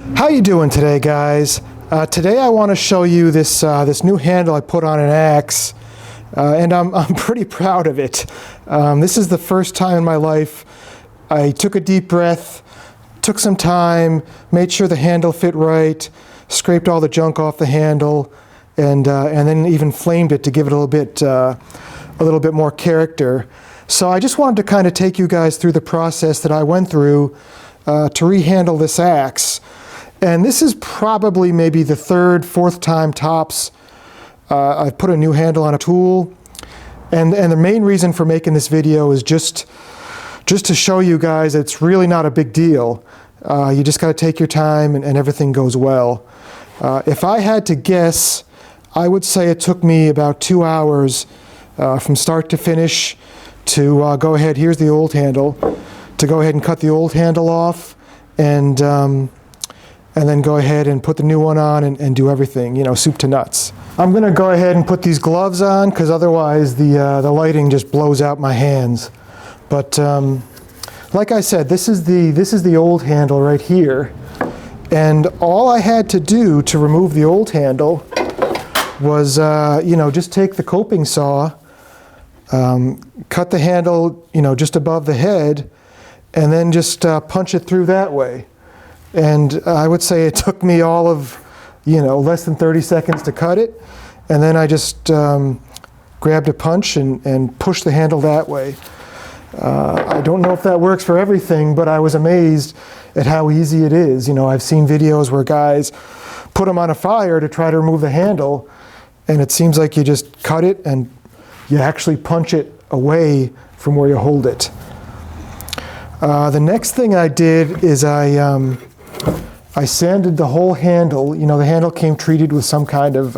How you doing today, guys? Today I want to show you this this new handle I put on an axe, and I'm pretty proud of it. This is the first time in my life I took a deep breath, took some time, made sure the handle fit right, scraped all the junk off the handle, and then even flamed it to give it a little bit more character. So I just wanted to kind of take you guys through the process that I went through to rehandle this axe. And this is probably maybe the third, fourth time tops I've put a new handle on a tool. And the main reason for making this video is just to show you guys it's really not a big deal. You just got to take your time and everything goes well. If I had to guess, I would say it took me about 2 hours from start to finish to go ahead, here's the old handle, to go ahead and cut the old handle off and then go ahead and put the new one on and do everything, you know, soup to nuts. I'm going to go ahead and put these gloves on because otherwise the lighting just blows out my hands. But like I said, this is the old handle right here. And all I had to do to remove the old handle was, you know, just take the coping saw, cut the handle, you know, just above the head, and then just punch it through that way. And I would say it took me all of, you know, less than 30 seconds to cut it. And then I just grabbed a punch and pushed the handle that way. I don't know if that works for everything, but I was amazed at how easy it is. You know, I've seen videos where guys put them on a fire to try to remove the handle, and it seems like you just cut it and you actually punch it away from where you hold it. The next thing I did is I sanded the whole handle. You know, the handle came treated with some kind of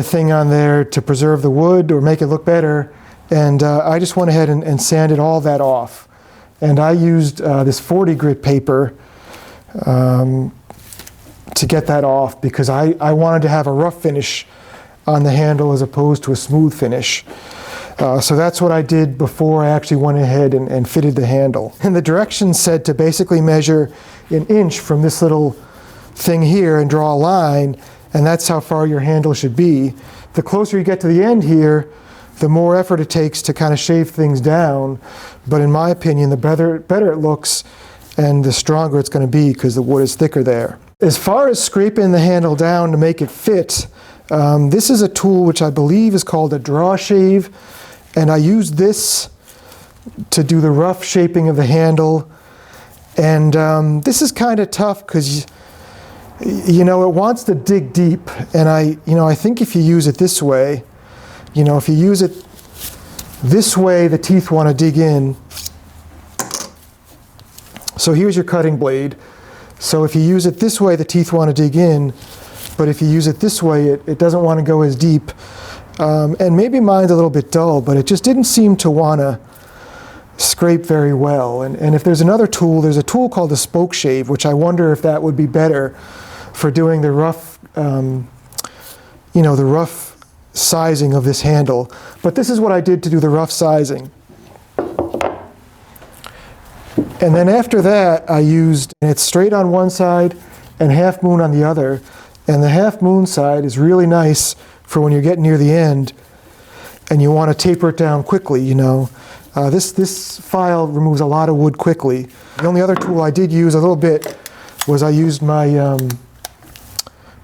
thing on there to preserve the wood or make it look better. And I just went ahead and sanded all that off. And I used this 40 grit paper to get that off because I wanted to have a rough finish on the handle as opposed to a smooth finish. So that's what I did before I actually went ahead and fitted the handle. And the directions said to basically measure an inch from this little thing here and draw a line, and that's how far your handle should be. The closer you get to the end here, the more effort it takes to kind of shave things down. But in my opinion, the better it looks and the stronger it's going to be because the wood is thicker there. As far as scraping the handle down to make it fit, this is a tool which I believe is called a draw shave. And I used this to do the rough shaping of the handle. And this is kind of tough because, you know, it wants to dig deep. And I think if you use it this way, you know, if you use it this way, the teeth want to dig in. So here's your cutting blade. So if you use it this way, the teeth want to dig in. But if you use it this way, it doesn't want to go as deep. And maybe mine's a little bit dull, but it just didn't seem to want to scrape very well. And if there's another tool, there's a tool called a spoke shave, which I wonder if that would be better for doing the rough, you know, the rough sizing of this handle. But this is what I did to do the rough sizing. And then after that, I used, and it's straight on one side and half moon on the other. And the half moon side is really nice for when you're getting near the end and you want to taper it down quickly, you know. This file removes a lot of wood quickly. The only other tool I did use a little bit was I used my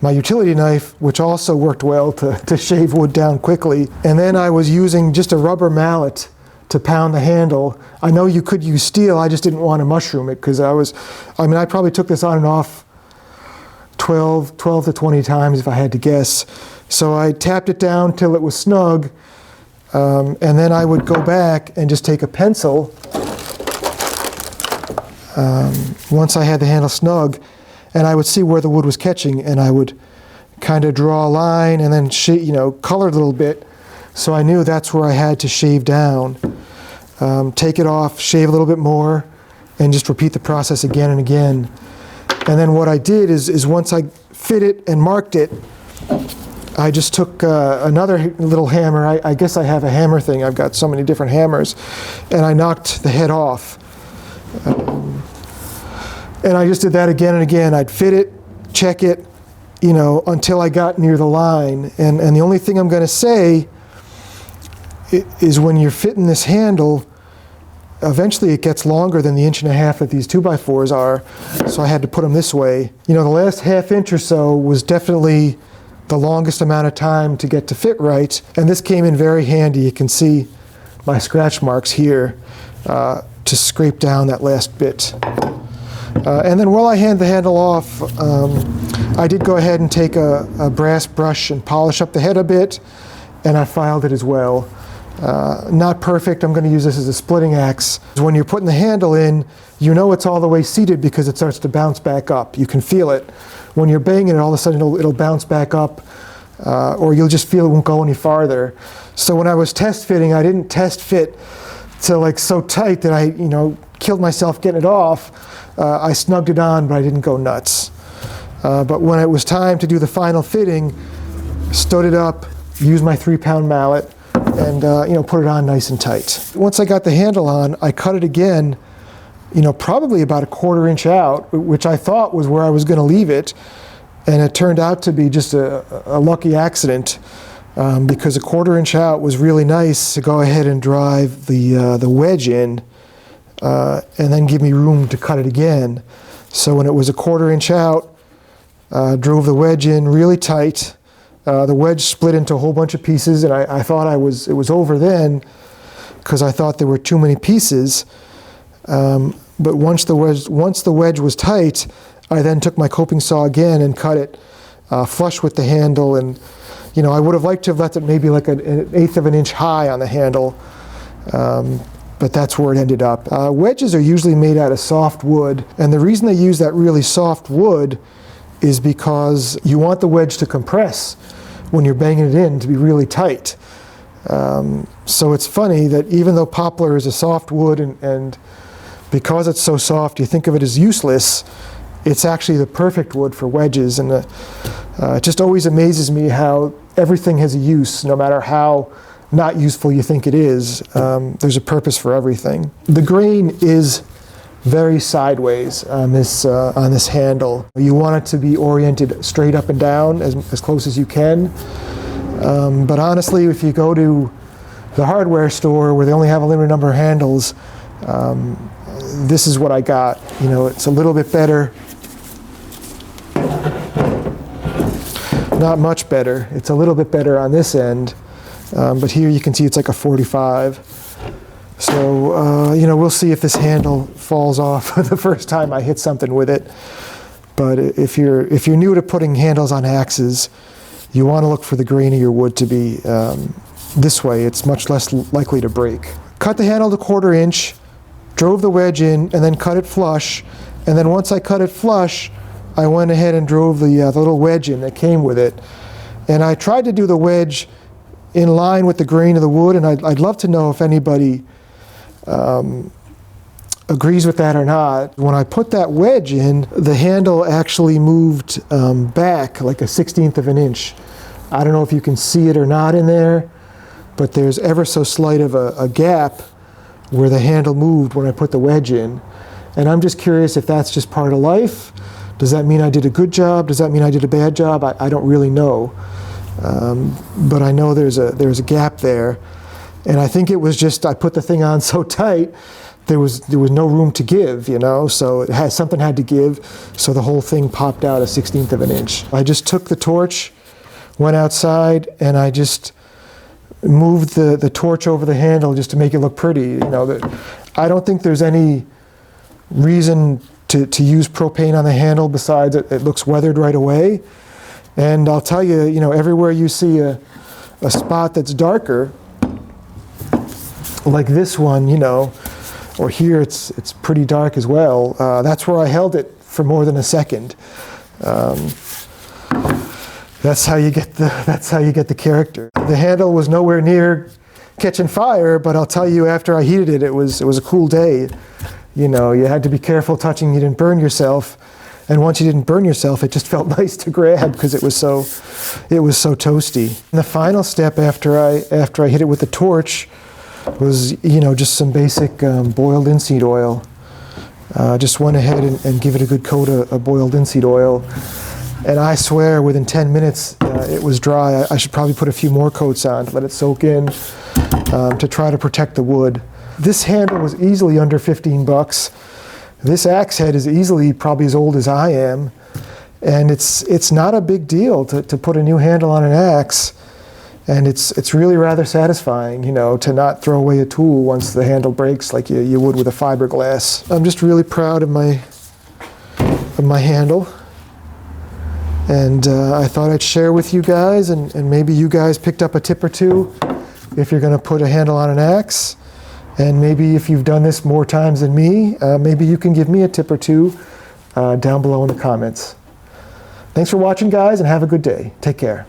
my utility knife, which also worked well to shave wood down quickly. And then I was using just a rubber mallet to pound the handle. I know you could use steel, I just didn't want to mushroom it because I probably took this on and off 12 to 20 times if I had to guess. So I tapped it down till it was snug, and then I would go back and just take a pencil once I had the handle snug, and I would see where the wood was catching, and I would kind of draw a line and then you know, color it a little bit so I knew that's where I had to shave down. Take it off, shave a little bit more, and just repeat the process again and again. And then what I did is once I fit it and marked it, I just took another little hammer. I guess I have a hammer thing. I've got so many different hammers. And I knocked the head off. And I just did that again and again. I'd fit it, check it, you know, until I got near the line. And the only thing I'm going to say is when you're fitting this handle, eventually it gets longer than the 1.5 inches that these 2x4s are. So I had to put them this way. You know, the last 1/2 inch or so was definitely the longest amount of time to get to fit right. And this came in very handy. You can see my scratch marks here to scrape down that last bit. And then while I hand the handle off, I did go ahead and take a brass brush and polish up the head a bit, and I filed it as well. Not perfect. I'm going to use this as a splitting axe. When you're putting the handle in, you know it's all the way seated because it starts to bounce back up. You can feel it. When you're banging it, all of a sudden it'll bounce back up, or you'll just feel it won't go any farther. So when I was test fitting, I didn't test fit to like so tight that I, you know, killed myself getting it off. I snugged it on, but I didn't go nuts. But when it was time to do the final fitting, stood it up, used my 3-pound mallet, and you know, put it on nice and tight. Once I got the handle on, I cut it again, you know, probably about 1/4 inch out, which I thought was where I was going to leave it, and it turned out to be just a lucky accident, because 1/4 inch out was really nice to go ahead and drive the wedge in, and then give me room to cut it again. So when it was 1/4 inch out, drove the wedge in really tight. The wedge split into a whole bunch of pieces, and I thought it was over then, because I thought there were too many pieces. But once the wedge was tight, I then took my coping saw again and cut it flush with the handle. And you know, I would have liked to have left it maybe like an 1/8 of an inch high on the handle, but that's where it ended up. Wedges are usually made out of soft wood, and the reason they use that really soft wood is because you want the wedge to compress when you're banging it in, to be really tight. So it's funny that even though poplar is a soft wood, and because it's so soft you think of it as useless, it's actually the perfect wood for wedges. And it just always amazes me how everything has a use, no matter how not useful you think it is. There's a purpose for everything. The grain is very sideways on this handle. You want it to be oriented straight up and down as close as you can. But honestly, if you go to the hardware store where they only have a limited number of handles, this is what I got. You know, it's a little bit better. Not much better. It's a little bit better on this end. But here you can see it's like a 45. So, you know, we'll see if this handle falls off the first time I hit something with it. But if you're new to putting handles on axes, you want to look for the grain of your wood to be this way. It's much less likely to break. Cut the handle to 1/4 inch, drove the wedge in, and then cut it flush. And then once I cut it flush, I went ahead and drove the little wedge in that came with it. And I tried to do the wedge in line with the grain of the wood, and I'd love to know if anybody agrees with that or not. When I put that wedge in, the handle actually moved back like a 1/16 of an inch. I don't know if you can see it or not in there, but there's ever so slight of a gap where the handle moved when I put the wedge in. And I'm just curious if that's just part of life. Does that mean I did a good job? Does that mean I did a bad job? I don't really know. But I know there's a gap there. And I think it was just, I put the thing on so tight, there was no room to give, you know, so something had to give, so the whole thing popped out a 1/16 of an inch. I just took the torch, went outside, and I just moved the torch over the handle just to make it look pretty. You know, I don't think there's any reason to use propane on the handle besides it looks weathered right away. And I'll tell you, you know, everywhere you see a spot that's darker, like this one, you know, or here it's pretty dark as well. That's where I held it for more than a second. That's how you get the character. The handle was nowhere near catching fire, but I'll tell you, after I heated it, it was a cool day. You know, you had to be careful touching, you didn't burn yourself. And once you didn't burn yourself, it just felt nice to grab because it was so toasty. And the final step after I hit it with the torch was, you know, just some basic boiled linseed oil. Just went ahead and give it a good coat of boiled linseed oil. And I swear within 10 minutes it was dry. I should probably put a few more coats on to let it soak in, to try to protect the wood. This handle was easily under 15 bucks. This axe head is easily probably as old as I am. And it's not a big deal to put a new handle on an axe. And it's really rather satisfying, you know, to not throw away a tool once the handle breaks like you would with a fiberglass. I'm just really proud of my handle. And I thought I'd share with you guys, and maybe you guys picked up a tip or two if you're going to put a handle on an axe. And maybe if you've done this more times than me, maybe you can give me a tip or two down below in the comments. Thanks for watching, guys, and have a good day. Take care.